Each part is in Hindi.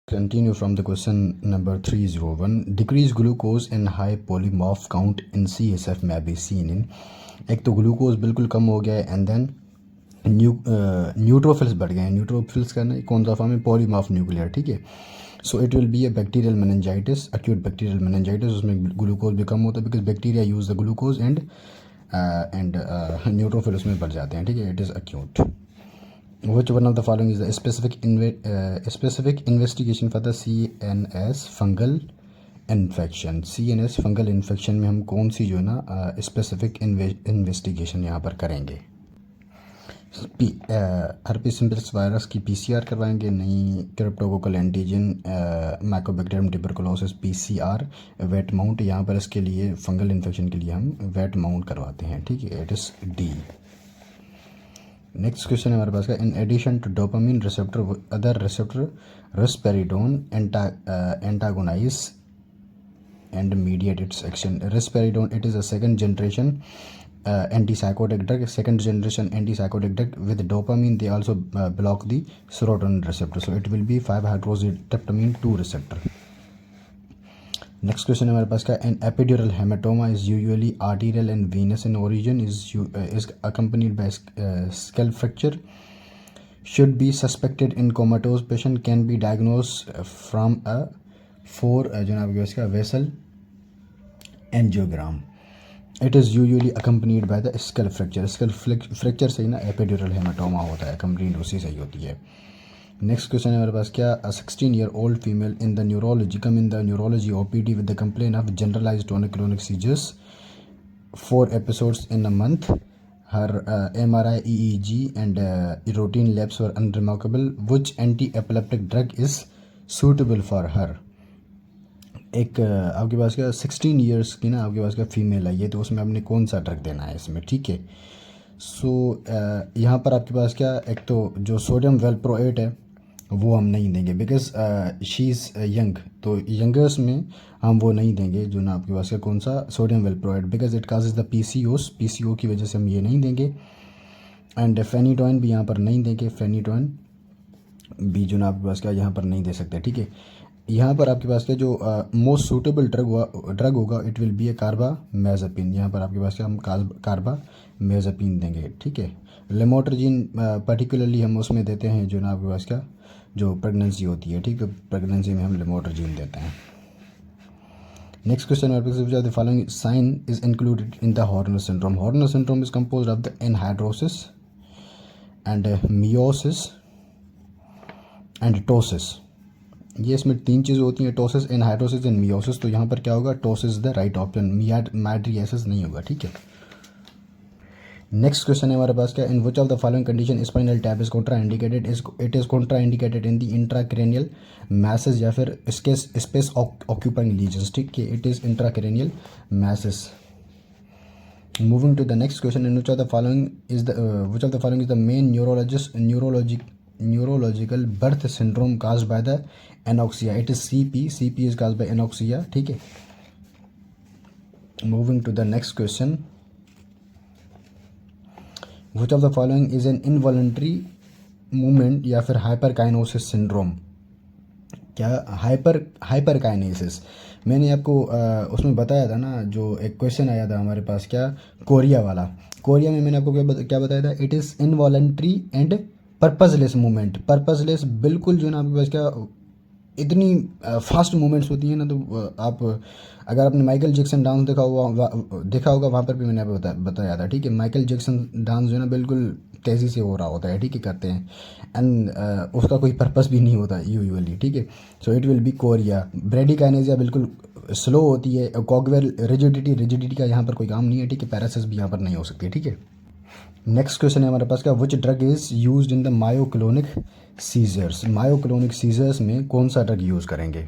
Continue from the question number 301. Decreased glucose and high polymorph count in CSF may be seen in. एक तो ग्लूकोज बिल्कुल कम हो गया है एंड देन न्यूट्रोफिल्स बढ़ गए हैं. न्यूट्रोफिल्स का ना कौन सा फॉर्म है? Polymorph nuclear. ठीक है. So it will be a bacterial meningitis, acute bacterial meningitis. उसमें ग्लूकोज भी कम होता है because bacteria use the glucose and neutrophil उसमें बढ़ जाते हैं. ठीक है. It is acute. Which one of the following is the specific investigation for the CNS fungal infection? CNS fungal infection में हम कौन सी जो है ना स्पेसिफिक इन्वेस्टिगेशन यहाँ पर करेंगे? हर्पीस सिम्पल्स वायरस की PCR करवाएंगे? नहीं. Cryptococcal antigen Mycobacterium tuberculosis PCR wet mount. यहाँ पर इसके लिए फंगल इन्फेक्शन के लिए हम वेट माउंट करवाते हैं. ठीक है. It is D. Next question है हमारे पास का. In addition to dopamine receptor other receptor risperidone antagonize and mediate its action. Risperidone it is a second generation antipsychotic drug. Second generation antipsychotic drug with dopamine they also block the serotonin receptor, so it will be 5-hydroxytryptamine 2 receptor. Next question हमारे पास का. An epidural haematoma is usually arterial and venous in origin is accompanied by scalp fracture. Should be suspected in comatose patient. Can be diagnose from a जनाब इसका vessel angiogram. It is usually accompanied by the scalp fracture. Scalp fracture से ही ना एपिड्यूरल हेमाटोमा होता है, अकम्पनीड उसी से ही होती है. नेक्स्ट क्वेश्चन है हमारे पास क्या. 16-year-old female in the neurology come in the neurology OPD with the complain of generalised tonic clonic seizures 4 episodes in a month. Her MRI, EEG and routine labs were unremarkable. Which anti-epileptic drug is suitable for her? एक आपके पास क्या 16 years की ना आपके पास क्या फीमेल है ये, तो उसमें आपने कौन सा ड्रग देना है इसमें. ठीक है. सो यहाँ पर आपके पास क्या एक तो जो सोडियम वेलप्रोएट है वो हम नहीं देंगे बिकॉज शी इज़ यंग. तो यंगर्स में हम वो नहीं देंगे जो ना आपके पास का कौन सा sodium valproate because it causes the PCO की वजह से हम ये नहीं देंगे. एंड फेनिटोइन भी यहाँ पर नहीं देंगे. फेनिटोइन भी जो ना आपके पास का यहाँ पर नहीं दे सकते. ठीक है. यहाँ पर आपके पास का जो मोस्ट सूटेबल ड्रग होगा इट विल बी ए कार्बामेज़ापिन. यहाँ पर आपके पास का हम कार्बामेज़ापिन देंगे. ठीक है. लेमोट्रिजिन पर्टिकुलरली हम उसमें देते हैं जो ना आपके पास का जो प्रेगनेंसी होती है. ठीक है. प्रेगनेंसी में हम लेमोट्रिजिन देते हैं. नेक्स्ट क्वेश्चन है the following sign is included in the Horner syndrome. Horner syndrome is composed of the anhidrosis and miosis and ptosis. ये इसमें 3 चीज़ें होती हैं, टोसिस, एनहाइड्रोसिस एंड मियोसिस. तो यहाँ पर क्या होगा? Ptosis the right option. Mydriasis नहीं होगा. ठीक है. नेक्स्ट क्वेश्चन है हमारे पास क्या. In which of the following condition spinal tap is contraindicated. It is contraindicated in the intracranial masses या फिर स्पेस ऑक्यूपाइंग लीजन्स. ठीक है. It is intracranial masses. Moving to the next question. In which of the following is the main neurological birth syndrome caused by the anoxia. It is CP is caused by anoxia. ठीक है. Moving to the next question. Which of the following is an involuntary movement या फिर hyperkinosis syndrome. क्या हाइपरकाइनेसिस मैंने आपको उसमें बताया था ना, जो एक क्वेश्चन आया था हमारे पास क्या कोरिया वाला. कोरिया में मैंने आपको क्या बताया था. It is involuntary and purposeless movement. Purposeless बिल्कुल जो ना आपके पास क्या इतनी फास्ट मूवमेंट्स होती हैं ना. तो आप अगर आपने माइकल जैक्सन डांस देखा होगा वहाँ पर भी मैंने आपको बताया था. ठीक है. माइकल जैक्सन डांस जो है ना बिल्कुल तेज़ी से हो रहा होता है. ठीक है. करते हैं एंड उसका कोई पर्पस भी नहीं होता यूजुअली. ठीक है. So it will be chorea. Bradykinesia बिल्कुल स्लो होती है. कॉगवेल रिजिडिटी का यहाँ पर कोई काम नहीं है. ठीक है. पैरासिस भी यहाँ पर नहीं हो सकती. ठीक है. नेक्स्ट क्वेश्चन है हमारे पास का. Which drug is used in the myoclonic seizures. Myoclonic seizures में कौन सा ड्रग यूज़ करेंगे?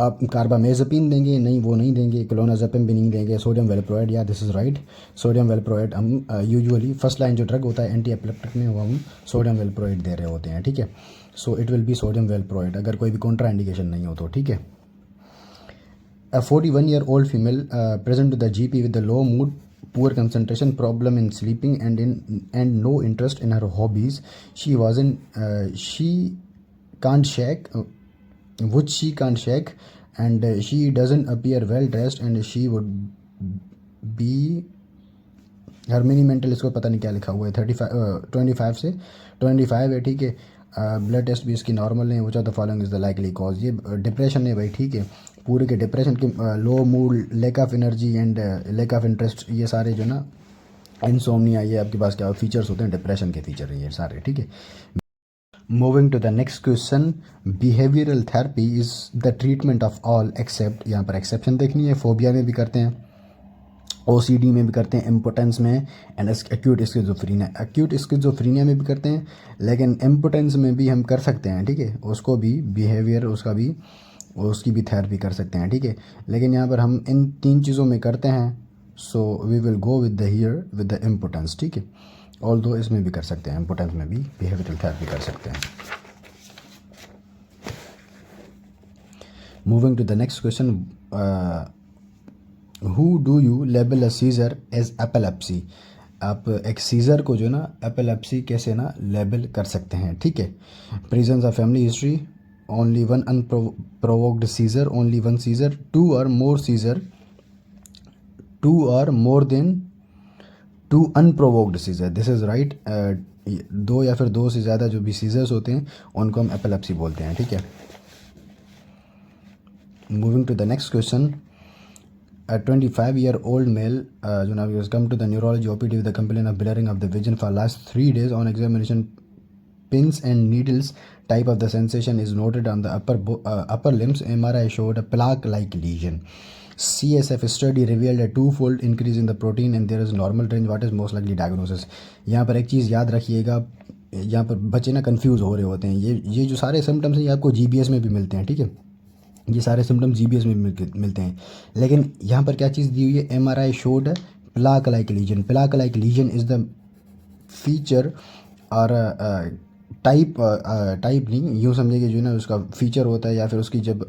आप कार्बामेज़ापिन देंगे? नहीं, वो नहीं देंगे. क्लोनाज़ेपिम भी नहीं देंगे. Sodium valproate. या this is right. Sodium valproate हम यूजुअली फर्स्ट लाइन जो ड्रग होता है एंटी एपिलेप्टिक में वो हम सोडियम वेलप्रोएट दे रहे होते हैं. ठीक है. So it will B sodium valproate अगर कोई भी कॉन्ट्रा इंडिकेशन नहीं हो तो. ठीक है. A 41-year-old female present to the GP with the low mood, poor concentration, problem in sleeping, and no interest in her hobbies. She can't shake which she can't shake, and she doesn't appear well dressed, and she would be her mini mental, इसको पता नहीं क्या लिखा हुआ है, 25 से 25 है, ठीक है। ब्लड टेस्ट भी इसकी नॉर्मल नहीं है। Which of the following is the likely cause, ये डिप्रेशन है भाई, ठीक है। पूरे के डिप्रेशन के low mood, lack of energy and lack of interest, ये सारे जो ना इंसोमनिया, ये आपके पास क्या फीचर्स होते हैं, डिप्रेशन के फीचर है ये सारे, ठीक है। Moving to the next question, behavioural therapy is the treatment of all except, यहाँ पर एक्सेप्शन देखनी है, फोबिया में भी करते हैं, ओसीडी में भी करते हैं, इम्पोटेंस में, एंड एक्यूट स्किज़ोफ्रेनिया में भी करते हैं, लेकिन इम्पोटेंस में भी हम कर सकते हैं, ठीक है। उसको भी बिहेवियर, उसकी भी थेरेपी कर सकते हैं, ठीक है। लेकिन यहाँ पर हम इन 3 चीज़ों में करते हैं, so we will go with the here with the impotence, ठीक है। ऑल दो इसमें भी कर सकते हैं, इम्पोटेंस में भी बिहेवियरल थेरेपी कर सकते हैं। Moving to the next question, who do you label a seizure as epilepsy, आप एक सीजर को जो ना एपिलेप्सी कैसे ना लेबल कर सकते हैं, ठीक है। Presence of family history, only one unprovoked seizure, only one seizure, two और more than 2 unprovoked seizure, this is right. 2 या फिर 2 से ज़्यादा जो भी सीजर्स होते हैं उनको हम एपिलेप्सी बोलते हैं, ठीक है। Moving to the next question, a 25-year-old male has come to the neurology OPD with a complaint of blurring of the vision for last 3 days. On examination, pins and needles type of the sensation is noted on the upper limbs. MRI showed a plaque-like lesion. CSF study revealed a 2-fold increase in the protein and there is normal range. What is most likely diagnosis? यहाँ पर एक चीज़ याद रखिएगा, यहाँ पर बच्चे ना कंफ्यूज हो रहे होते हैं। ये जो सारे सिम्टम्स हैं ये आपको GBS में भी मिलते हैं, ठीक है। ये सारे सिम्टम्स GBS में मिलते हैं, लेकिन यहाँ पर क्या चीज़ दी हुई है, MRI showed plaque like lesion. Plaque like lesion is the feature और टाइप नहीं, यूँ समझिए कि जो ना उसका फीचर होता है, या फिर उसकी जब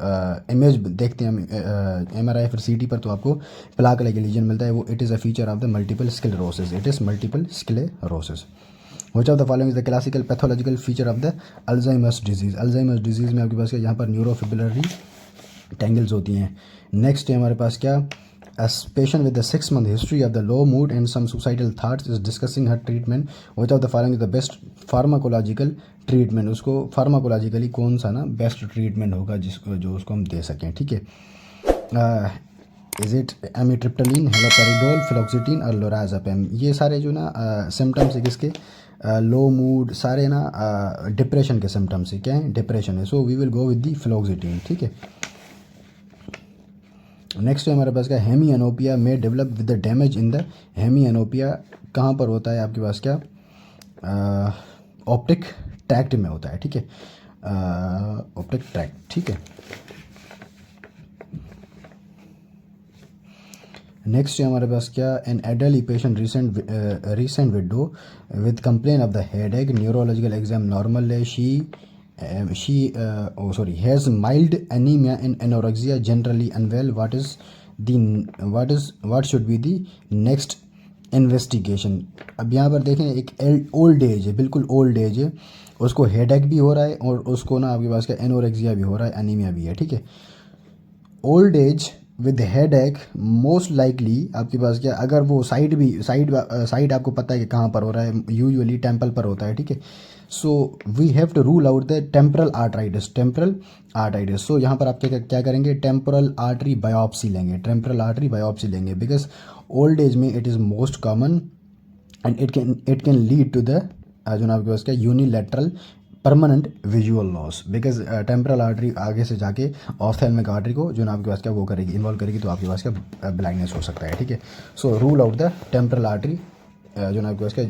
इमेज देखते हैं हम MRI फिर CT पर, तो आपको प्लाक लाइक लीजन मिलता है। वो it is a feature of the multiple sclerosis, it is multiple sclerosis. Which of the following is the classical pathological feature of the Alzheimer's disease. Alzheimer's disease में आपके पास यहाँ पर न्यूरोफिब्रिलरी टैंगल्स होती हैं। नेक्स्ट है हमारे पास क्या, a patient with a 6-month history of the low mood and some suicidal thoughts is discussing her treatment. Which of the following is the best pharmacological treatment, उसको फार्माकोलॉजिकली कौन सा ना बेस्ट ट्रीटमेंट होगा जो उसको हम दे सकें, ठीक है। इज़ इट एमिट्रिप्टलिन, हेलोपेरिडोल, फ्लोक्सिटिन और लोराज़ेपम। ये सारे जो ना सिम्टम्स है किसके, लो मूड, सारे ना डिप्रेशन के सिम्टम्स है, क्या है, डिप्रेशन है। So we will go with the fluoxetine, ठीक है। नेक्स्ट है हमारे पास क्या, हेमिएनोपिया में develop with the damage in the, hemianopia कहाँ पर होता है आपके पास क्या, ऑप्टिक ट्रैक्ट में होता है, ठीक है, ऑप्टिक ट्रैक्ट, ठीक है। नेक्स्ट है हमारे पास क्या, an adult patient recent window with complain of the headache, neurological exam normal है, has mild anemia and anorexia, generally unwell. What should be the next investigation? अब यहाँ पर देखें, एक ओल्ड एज है, बिल्कुल ओल्ड एज है, उसको हेडेक भी हो रहा है और उसको ना आपके पास क्या एनोरेक्सिया भी हो रहा है, एनीमिया भी है, ठीक है। Old age with headache, most likely आपके पास क्या, अगर वो साइड आपको पता है कि कहाँ पर हो रहा है, यूजुअली टेम्पल पर होता है, ठीक है। So we have to rule out the temporal arteritis. So यहाँ पर आप क्या करेंगे, टेम्पोरल आर्टरी बायोप्सी लेंगे, बिकॉज ओल्ड एज में it is most common and it can lead to the जो ना आपके पास क्या unilateral permanent visual loss, because temporal artery आगे से जाके ऑफ्थेल्मिक आर्टरी को जो ना आपके पास क्या वो करेगी, इन्वॉल्व करेगी, तो आपके पास क्या ब्लाइंडनेस हो सकता है, ठीक है। So rule out the temporal artery जो ना आपके पास क्या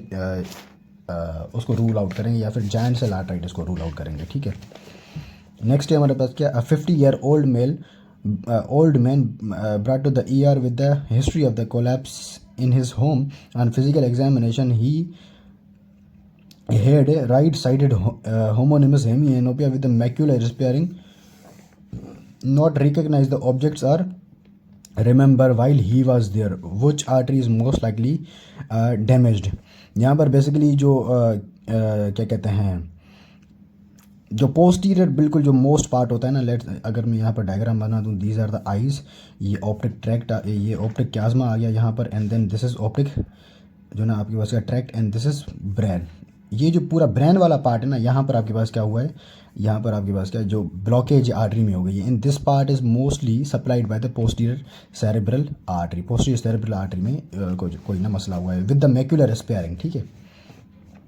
उसको रूल आउट करेंगे, या फिर जायंट सेल आर्टराइटिस को रूल आउट करेंगे, ठीक है। नेक्स्ट है हमारे पास क्या, 50-year-old old man brought to the ER with the history of the collapse in his home. On physical examination, he had a right-sided homonymous hemianopia with the macula repairing, not recognize the objects or remember while he was there. Which artery is most likely damaged? यहाँ पर बेसिकली जो क्या कहते हैं, जो पोस्टीरियर बिल्कुल जो मोस्ट पार्ट होता है ना, लेट्स अगर मैं यहाँ पर डायग्राम बना दूँ, दीज आर द आइज़, ये ऑप्टिक ट्रैक्ट, ये ऑप्टिक क्याज़्मा आ गया यहाँ पर, and then this is optic जो ना आपके पास का tract, and this is brain. ये जो पूरा ब्रेन वाला पार्ट है ना, यहाँ पर आपके पास क्या हुआ है, यहाँ पर आपके पास क्या जो ब्लॉकेज आर्टरी में हो गई है, in this part is mostly supplied by the posterior cerebral artery. Posterior cerebral artery में कोई ना मसला हुआ है विद द मैक्यूलर स्पेयरिंग, ठीक है।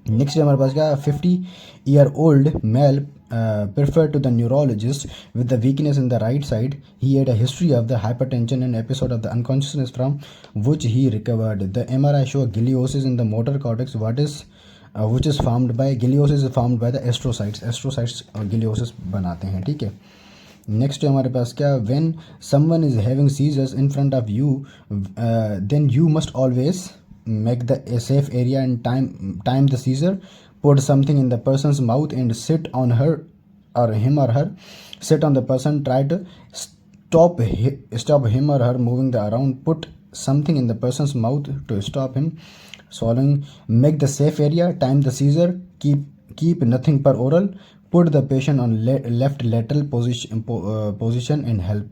नेक्स्ट हमारे पास क्या, 50-year-old male referred to the neurologist with the weakness in the right side. He had a history of the hypertension and episode of the unconsciousness from which he recovered. The MRI show gliosis in the motor cortex. Which is formed by gliosis is formed by the astrocytes. Astrocytes gliosis बनाते हैं, ठीक है। नेक्स्ट है हमारे पास क्या, when someone is having seizures in front of you, then you must always make the a safe area and time the seizure. Put something in the person's mouth and sit on her or him or her. Sit on the person. Try to stop him or her moving the around. Put something in the person's mouth to stop him swallowing. Make the safe area. Time the seizure. Keep nothing per oral. Put the patient on left lateral position and help.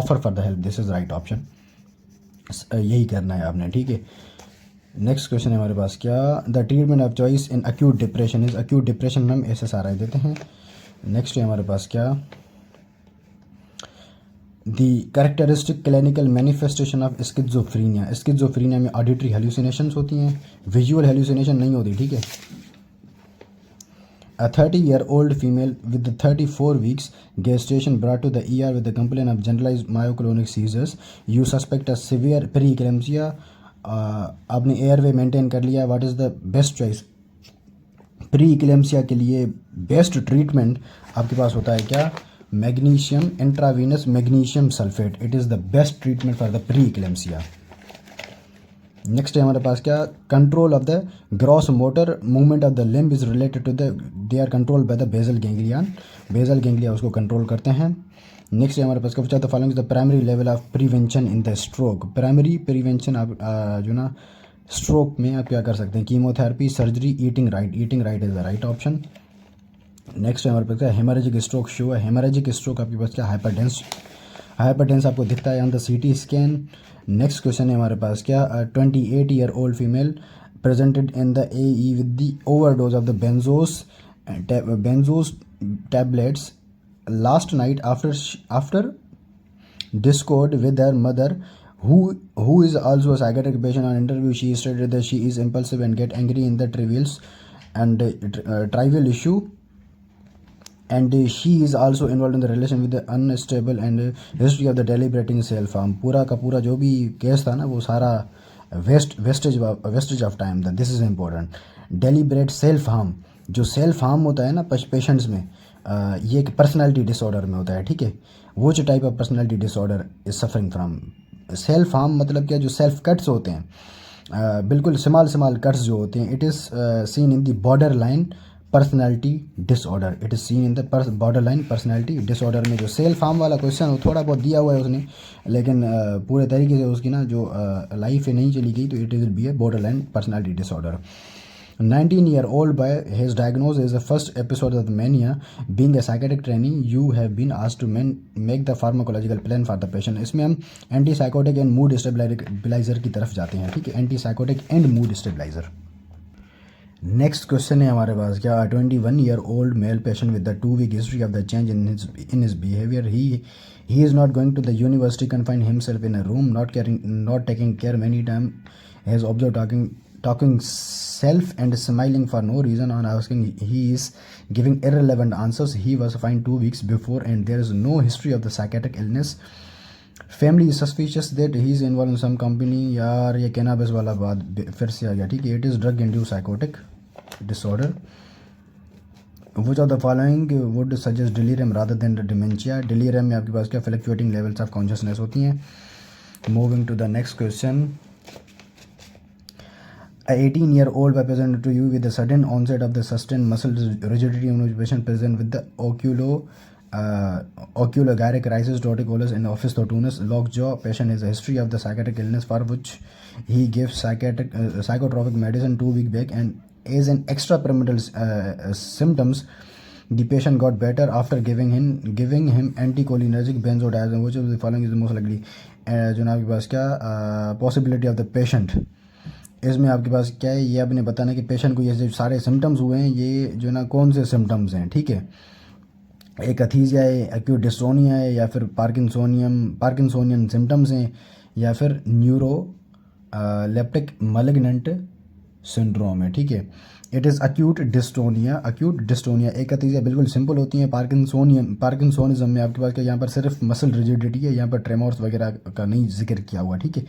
Offer for the help. This is right option. यही करना है आपने, ठीक है। नेक्स्ट क्वेश्चन है हमारे पास क्या, the treatment of choice in acute depression is, acute depression में हम SSRI देते हैं। नेक्स्ट है हमारे पास क्या, the characteristic clinical manifestation of schizophrenia. Schizophrenia में ऑडिटरी हेल्यूसिनेशंस होती हैं, विजुअल हेल्यूसिनेशन नहीं होती, ठीक है। A 30-year-old female with 34 weeks gestation brought to the ER with the complaint of generalized myoclonic seizures. You suspect a severe preeclampsia. आपने एयरवे मेंटेन कर लिया। What is the best choice? Preeclampsia के लिए बेस्ट ट्रीटमेंट आपके पास होता है क्या, magnesium, intravenous magnesium sulphate. It is the best treatment for the preeclampsia. Next है हमारे पास क्या, control of the gross motor movement of the limb is related to the, they are control by the basal ganglion. Basal ganglia उसको कंट्रोल करते हैं। नेक्स्ट है हमारे पास क्या, the following the primary level of prevention in the stroke. Primary prevention आप जो ना स्ट्रोक में आप क्या कर सकते हैं, chemotherapy, surgery, eating right. Eating right is the right option. Next है हमारे पास क्या, हेमरेजिक स्ट्रोक शो है। हेमरेजिक स्ट्रोक आपके पास क्या, हाइपरटेंस आपको दिखता है on the CT scan. Next question है हमारे पास क्या, 28-year-old female presented in the AE with the overdose of the benzos tablets last night after discord with her mother who is also a psychiatric patient. On interview she stated that she is impulsive and get angry in the trivial issue, and she is also involved in the relation with the unstable and history of the deliberating self harm. पूरा का पूरा जो भी केस था ना वो सारा वेस्टेज ऑफ टाइम था। This is important. Deliberate self harm, जो सेल्फ हार्म होता है ना पेशेंट्स में, ये एक पर्सनालिटी डिसऑर्डर में होता है, ठीक है। वो जो type of personality disorder is suffering from self harm, मतलब क्या, जो सेल्फ कट्स होते हैं, बिल्कुल स्मॉल कट्स जो होते हैं, it is seen in the border line personality disorder. It is seen in the border line personality disorder में जो सेल्फ हार्म वाला क्वेश्चन वो थोड़ा बहुत दिया हुआ है उसने, लेकिन पूरे तरीके से उसकी ना जो लाइफ है नहीं चली गई, तो it is be a borderline personality disorder. 19-year-old boy, his diagnosis is the first episode of the mania. Being a psychiatric trainee, you have been asked to make the pharmacological plan for the patient. इसमें हम antipsychotic and mood stabiliser की तरफ जाते हैं, ठीक है, antipsychotic and mood stabiliser. Next question है हमारे पास क्या, 21-year-old male patient with the 2-week history of the change in his behavior. He is not going to the university, confined himself in a room, not taking care many time, has observed talking self and smiling for no reason. On asking, he is giving irrelevant answers. He was fined 2 weeks before and there is no history of the psychiatric illness. Family is suspicious that he is involved in some company. यार ये कैनाबिस वाला बात फिर से आ गया, ठीक है। It is drug induce psychotic disorder. Which of the following would suggest delirium rather than the dementia? Delirium में आपके पास क्या, फ्लक्चुएटिंग लेवल्स ऑफ कॉन्शियसनेस होती हैं। Moving to the next question, A 18-year-old boy presented to you with the sudden onset of the sustained muscle rigidity in which patient present with the oculogyric rhizosis, torticollis, and opisthotonus, lockjaw. Patient has a history of the psychiatric illness for which he gave psychotropic medicine 2 weeks back, and as an extrapyramidal symptoms the patient got better after giving him anticholinergic benzodiazepine which of the following is the most likely. जो ना आपके पास क्या पॉसिबिलिटी ऑफ द पेशेंट, इसमें आपके पास क्या है, ये आपने बताना कि पेशेंट को ये जो सारे सिम्टम्स हुए हैं ये जो ना कौन से सिम्टम्स हैं, ठीक है। एक अथीजिया है, एक्यूट डिस्टोनिया है, या फिर पार्किंसोनियन सिम्टम्स हैं, या फिर न्यूरो लेप्टिक मैलिग्नेंट सिंड्रोम है, ठीक है। It is acute dystonia. एक अथीजिया बिल्कुल सिंपल होती है। पार्किंसोनिज्म में आपके पास क्या, यहाँ पर सिर्फ मसल रिजिडिटी है, यहाँ पर ट्रेमोर्स वगैरह का नहीं जिक्र किया हुआ, ठीक है।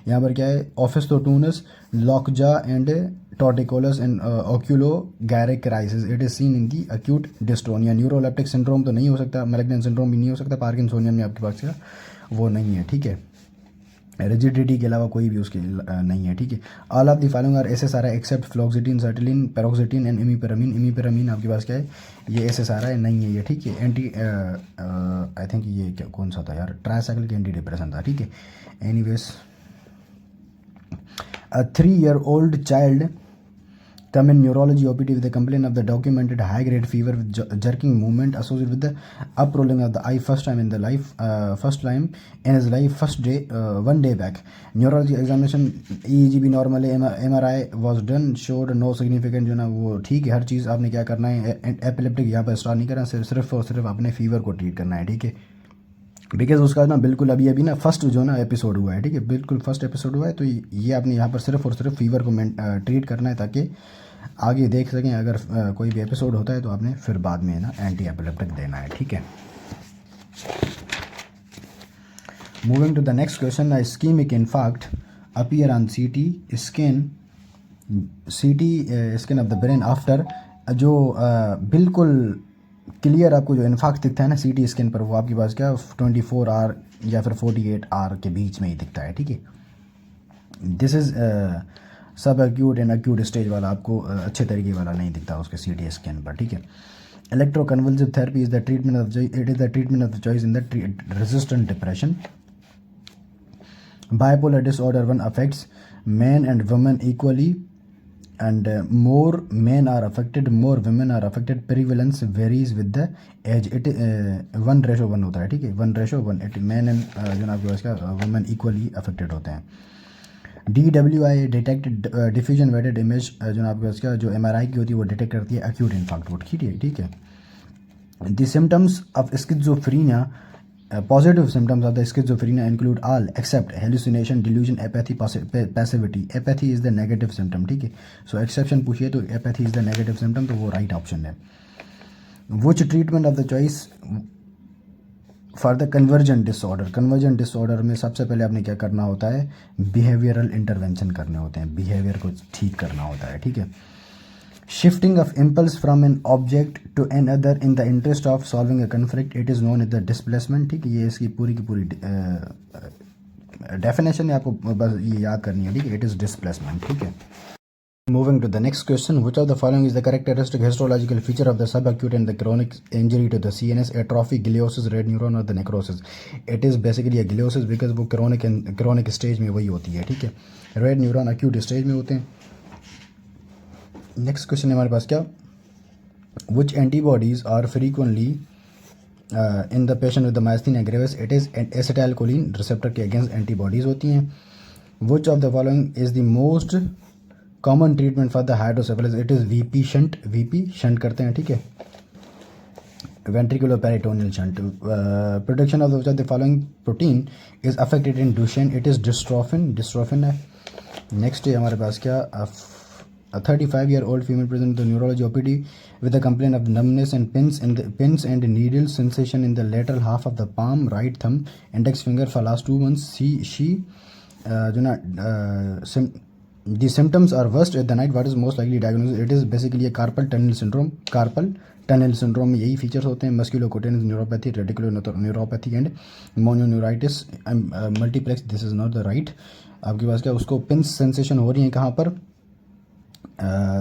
यहाँ पर क्या है, opisthotonus, lockjaw and torticollis and oculo gyric crisis it is seen in the acute dystonia. Neuroleptic syndrome तो नहीं हो सकता, मैलिग्नेंट सिंड्रोम भी नहीं हो सकता, पार्किंसोनियन में आपके पास क्या वो नहीं है, ठीक है। रिजिडिटी के अलावा कोई भी उसके नहीं है, ठीक है। All of the following are SSRI except fluoxetine, sertraline, paroxetine and imipramine आपके पास क्या है, ये SSRI नहीं है ये, ठीक है। एंटी आई थिंक ये क्या कौन सा था यार, ट्राइसाइक्लिक एंटी डिप्रेशन था, ठीक है। Anyways, a 3-year-old child come in neurology OPD with a complaint of the documented high-grade fever with jerking movement associated with the uprolling of the eye first time in his life, one day back. Neurology examination, EEG भी normal है, MRI was done, showed no significant, जो ना वो ठीक है। हर चीज़ आपने क्या करना है, एपिलेप्टिक यहाँ पर स्टार्ट नहीं करना, सिर्फ और सिर्फ आपने फीवर को ट्रीट करना है, ठीक है। बिकॉज उसका ना बिल्कुल अभी ना फर्स्ट जो ना एपिसोड हुआ है, ठीक है, बिल्कुल फर्स्ट एपिसोड हुआ है, तो ये आपने यहाँ पर सिर्फ और सिर्फ फीवर को ट्रीट करना है, ताकि आगे देख सकें अगर कोई भी एपिसोड होता है तो आपने फिर बाद में ना एंटी एपिलेप्टिक देना है, ठीक है। Moving to the next question, ischaemic infarct appear on CT scan of the brain after, जो बिल्कुल क्लियर आपको जो इन्फाक्ट दिखता है ना CT स्कैन पर, वो आपके पास क्या 24 आवर या फिर 48 आवर के बीच में ही दिखता है, ठीक है। दिस इज़ सब एक्यूट एंड एक्यूट स्टेज वाला आपको अच्छे तरीके वाला नहीं दिखता उसके CT स्कैन पर, ठीक है। Electroconvulsive therapy is the treatment of the choice in the resistant depression. Bipolar disorder 1 affects men and women equally, and more men are affected, more women are affected. Prevalence varies with the age. It 1:1 होता है, ठीक है, 1:1. It men and जो आपके पास का women equally affected होते हैं। DWI detect diffusion weighted image, जो आपके पास का जो MRI की होती है वो डिटेक्ट करती है एक्यूट इन्फार्क्ट को, ठीक है। The symptoms of schizophrenia, positive symptoms of the schizophrenia include all except hallucination, delusion, apathy, passivity. Apathy is the negative symptom, ठीक है। So exception पूछिए तो apathy is the negative symptom, तो वो right option है। Which treatment of the choice for the convergent disorder? Convergent disorder में सबसे पहले आपने क्या करना होता है, behavioral intervention करने होते हैं, behavior को ठीक करना होता है, ठीक है। Shifting of impulse from an object to another in the interest of solving a conflict, it is known as the displacement, ठीक है। ये इसकी पूरी की पूरी डेफिनेशन है, आपको बस ये याद करनी है, ठीक है। इट इज़ डिस्प्लेसमेंट, ठीक है। Moving to the next question, which of the following is the characteristic histological feature of the subacute and the chronic injury to the CNS? Atrophy, gliosis, red neuron और the necrosis? It is basically a gliosis because वो chronic stage में वही होती है, ठीक है। रेड न्यूरॉन acute stage में होते हैं। नेक्स्ट क्वेश्चन है हमारे पास क्या, which antibodies are frequently in the patient with the myasthenia gravis? It is acetylcholine receptor के अगेंस्ट एंटीबॉडीज़ होती हैं। Which of the following is the most common treatment for the hydrocephalus? It is VP shunt करते हैं, ठीक है, ventricular peritoneal shunt. Production of the following protein is affected in Duchenne? It is dystrophin है। नेक्स्ट है हमारे पास क्या, a 35-year-old female present to the neurology OPD with a complaint of numbness and pins and needle sensation in the lateral half of the palm, right thumb, index finger for last 2 months. She the symptoms are worst at the night. What is most likely diagnosis? It is basically a carpal tunnel syndrome. Carpal tunnel syndrome में यही फीचर्स होते हैं, musculocutaneous neuropathy, radicular neuropathy and mononeuritis multiplex. This is not the right. आपके पास क्या, उसको पिंस सेंसेशन हो रही है कहाँ पर,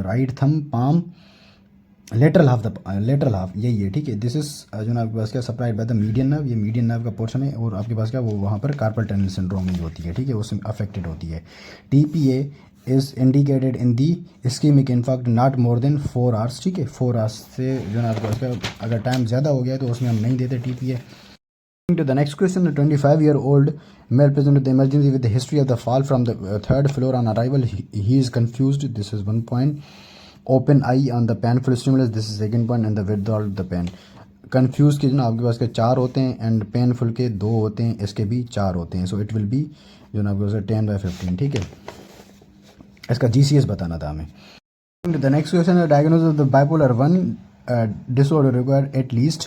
right thumb, palm, lateral half यही है, ठीक है। दिस इज जो ना आपके पास क्या supplied by the median nerve, ये मीडियन नर्व का पोर्शन है, और आपके पास क्या वो वहाँ पर कार्पल टनल सिंड्रोम नहीं होती है, ठीक है, उसमें अफेक्टेड होती है। TPA is indicated in the ischaemic in fact not more than 4 hours, ठीक है। 4 आवर्स से जो है आपका उसका अगर टाइम ज़्यादा हो गया तो उसमें हम नहीं देते TPA। To the next question, a 25-year-old male presented the emergency with the history of the fall from the third floor on arrival. He is confused. This is one point. Open eye on the painful stimulus. This is second point. And the withdrawal of the pain. Confused के जो ना आपके पास के 4 होते हैं एंड पेनफुल के 2 होते हैं, इसके भी 4 होते हैं। सो इट विल बी जो ना आपके पास 10/15, ठीक है। इसका GCS बताना था हमें। The next question, the diagnosis of the bipolar 1 disorder require at least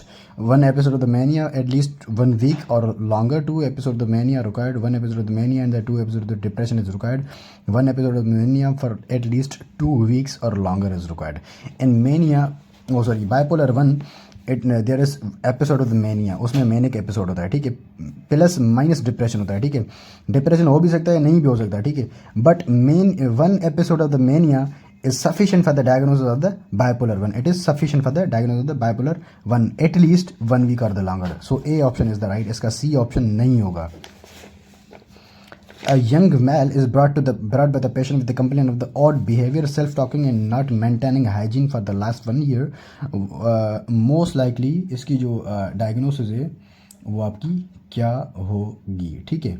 1 episode of the mania, at least 1 week or longer. 2 episodes of the mania required. 1 episode of the mania and the 2 episodes of the depression is required. 1 episode of the mania for at least 2 weeks or longer is required. In mania, bipolar 1, there is episode of the mania, उसमें मैनिक एपिसोड होता है, ठीक है, प्लस माइनस डिप्रेशन होता है, ठीक है। डिप्रेशन हो भी सकता है, नहीं भी हो सकता, ठीक है। But main 1 episode of the mania is sufficient for the diagnosis of the bipolar 1. It is sufficient for the diagnosis of the bipolar 1 at least 1 week or the longer. So A option is the right. इसका C option नहीं होगा। A young male is brought by the patient with the complaint of the odd behavior, self-talking and not maintaining hygiene for the last 1 year. Most likely इसकी जो diagnosis है वो आपकी क्या होगी, ठीक है।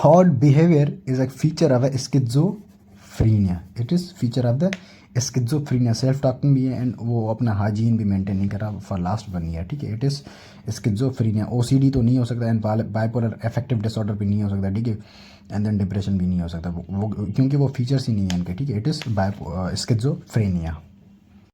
Odd behavior is a feature of a schizophrenia. It is feature of the schizophrenia. Self talking भी है एंड वो अपना हाइजीन भी मेंटेन नहीं कर रहा फॉर लास्ट 1 ईयर, ठीक है। It is स्किज़ोफ्रीनिया। OCD तो नहीं हो सकता एंड बाइपोलर अफेक्टिव डिसऑर्डर भी नहीं हो सकता, ठीक है। एंड देन डिप्रेशन भी नहीं हो सकता वो क्योंकि वो फीचर्स ही नहीं है इनके, ठीक है। It is schizophrenia.